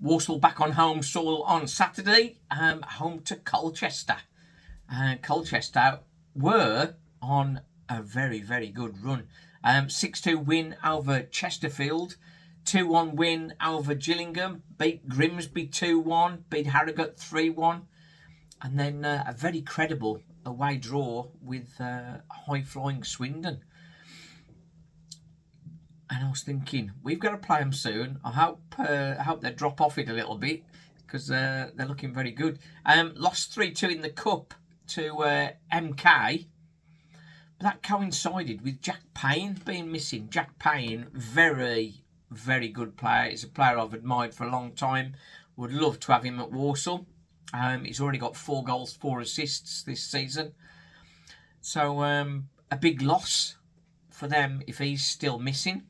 Walsall back on home soil on Saturday, home to Colchester. Colchester were on a very, very good run. 6-2 win over Chesterfield, 2-1 win over Gillingham, beat Grimsby 2-1, beat Harrogate 3-1, and then a very credible away draw with high-flying Swindon. And I was thinking, we've got to play them soon. I hope they drop off it a little bit, because they're looking very good. Lost 3-2 in the Cup to MK. But that coincided with Jack Payne being missing. Jack Payne, very, very good player. He's a player I've admired for a long time. Would love to have him at Walsall. He's already got 4 goals, 4 assists this season. So a big loss for them if he's still missing.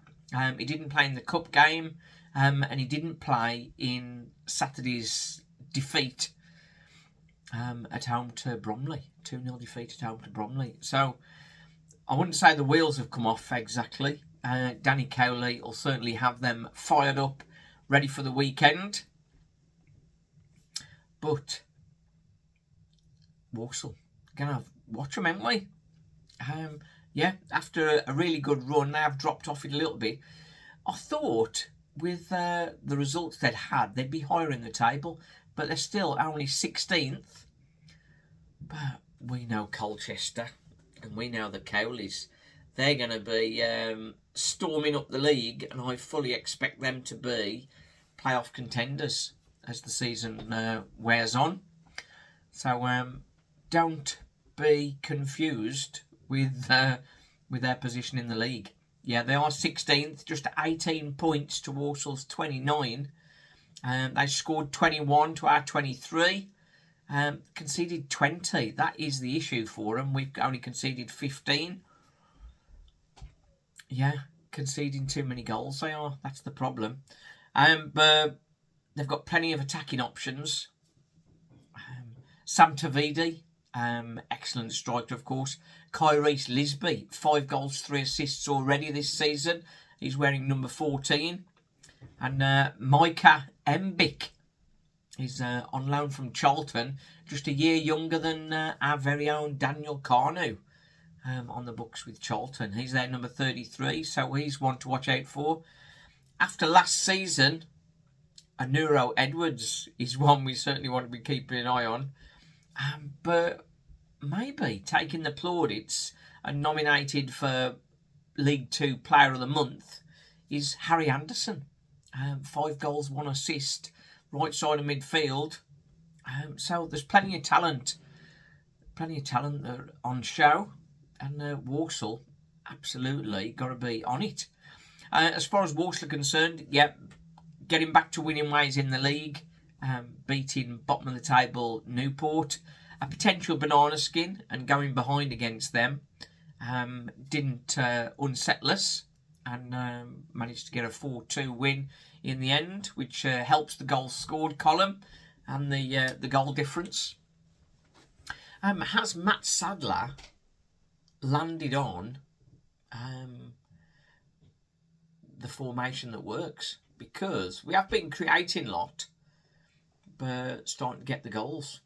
He didn't play in the Cup game, and he didn't play in Saturday's defeat at home to Bromley. 2-0 defeat at home to Bromley. So I wouldn't say the wheels have come off exactly. Danny Cowley will certainly have them fired up, ready for the weekend. But Walsall, gonna watch them, haven't we? Yeah, after a really good run, they have dropped off it a little bit. I thought with the results they'd had, they'd be higher in the table, but they're still only 16th. But we know Colchester, and we know the Cowleys. They're going to be storming up the league, and I fully expect them to be playoff contenders as the season wears on. So don't be confused with their position in the league. Yeah, they are 16th, just 18 points to Walsall's 29. They scored 21 to our 23. Conceded 20. That is the issue for them. We've only conceded 15. Yeah, conceding too many goals they are. That's the problem. But they've got plenty of attacking options. Sam Tavidi, excellent striker, of course. Kyrese Lisby, 5 goals, 3 assists already this season. He's wearing number 14. And Micah Mbik is on loan from Charlton, just a year younger than our very own Daniel Carnu, on the books with Charlton. He's their number 33, so he's one to watch out for. After last season, Anuro Edwards is one we certainly want to be keeping an eye on. But maybe taking the plaudits and nominated for League 2 Player of the Month is Harry Anderson. 5 goals, 1 assist, right side of midfield. So there's plenty of talent on show, and Walsall absolutely got to be on it. As far as Walsall are concerned, yeah, getting back to winning ways in the league, beating bottom of the table Newport, a potential banana skin, and going behind against them didn't unsettle us, and managed to get a 4-2 win in the end, which helps the goals scored column and the goal difference. Has Matt Sadler landed on the formation that works? Because we have been creating a lot, but starting to get the goals.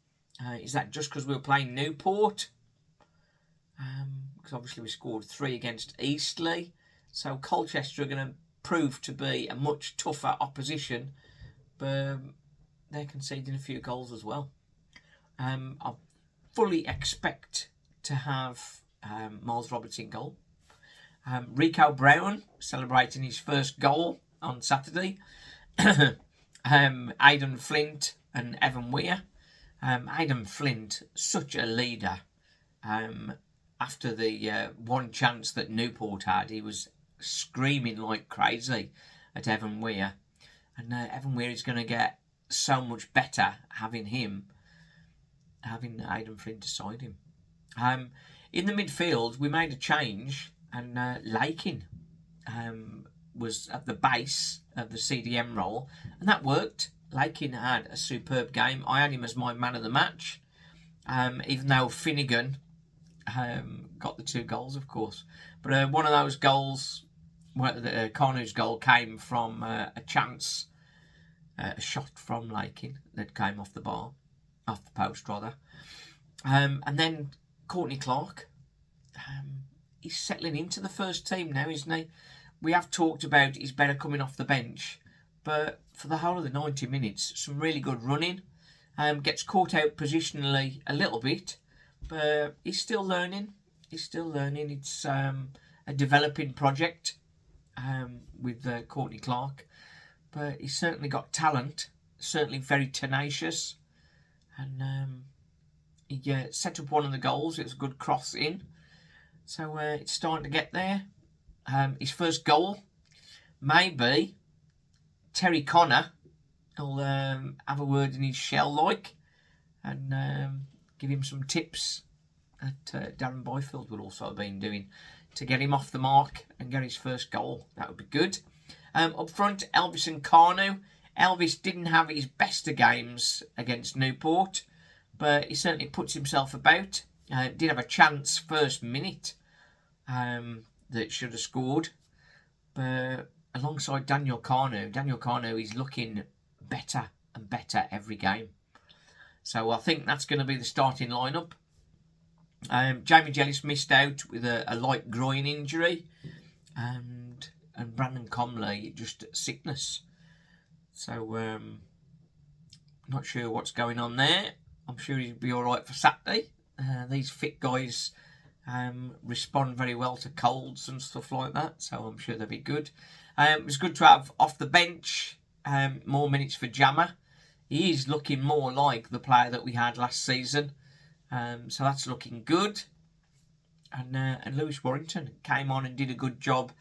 Is that just because we were playing Newport? Because obviously we scored 3 against Eastleigh. So Colchester are going to prove to be a much tougher opposition, but they're conceding a few goals as well. I fully expect to have Miles Roberts in goal. Rico Brown celebrating his first goal on Saturday. Aidan Flint and Evan Weir. Aidan Flint, such a leader. After the one chance that Newport had, he was screaming like crazy at Evan Weir. And Evan Weir is going to get so much better having Aidan Flint beside him. In the midfield, we made a change, and Lakin was at the base of the CDM role, and that worked. Lakin had a superb game. I had him as my man of the match, even though Finnegan got the 2 goals, of course. But one of those goals, Carnu's goal, came from a chance a shot from Lakin that came off the post rather. And then Courtney Clark, he's settling into the first team now, isn't he? We have talked about he's better coming off the bench, but for the whole of the 90 minutes, some really good running. Gets caught out positionally a little bit, but he's still learning. It's a developing project with Courtney Clark, but he's certainly got talent, certainly very tenacious, and he set up one of the goals. It was a good cross in, so it's starting to get there. His first goal, maybe Terry Connor will have a word in his shell and give him some tips that Darren Byfield would also have been doing to get him off the mark and get his first goal. That would be good. Up front, Elvis and Carnu. Elvis didn't have his best of games against Newport, but he certainly puts himself about. Did have a chance first minute that should have scored, but alongside Daniel Carnu is looking better and better every game. So I think that's going to be the starting lineup. Jamie Jellis missed out with a light groin injury, and Brandon Comley just sickness. So not sure what's going on there. I'm sure he'll be all right for Saturday. These fit guys respond very well to colds and stuff like that, so I'm sure they'll be good. It was good to have off the bench more minutes for Jammer. He is looking more like the player that we had last season, so that's looking good. And Lewis Warrington came on and did a good job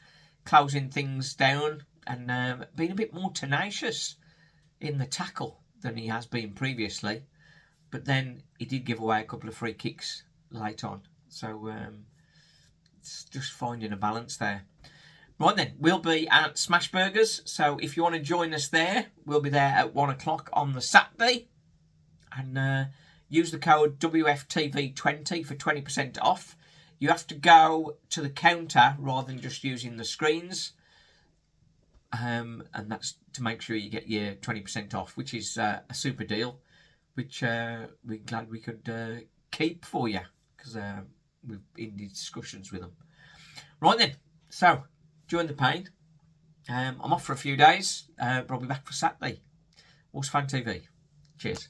closing things down and being a bit more tenacious in the tackle than he has been previously. But then he did give away a couple of free kicks late on, so it's just finding a balance there. Right then, we'll be at Smash Burgers, so if you want to join us there, we'll be there at 1 o'clock on the Saturday. And use the code WFTV20 for 20% off. You have to go to the counter rather than just using the screens. And that's to make sure you get your 20% off, which is a super deal, which we're glad we could keep for you, because we've been in discussions with them. Right then, so join the pain. I'm off for a few days, but I'll be back for Saturday. Horse Fan TV. Cheers.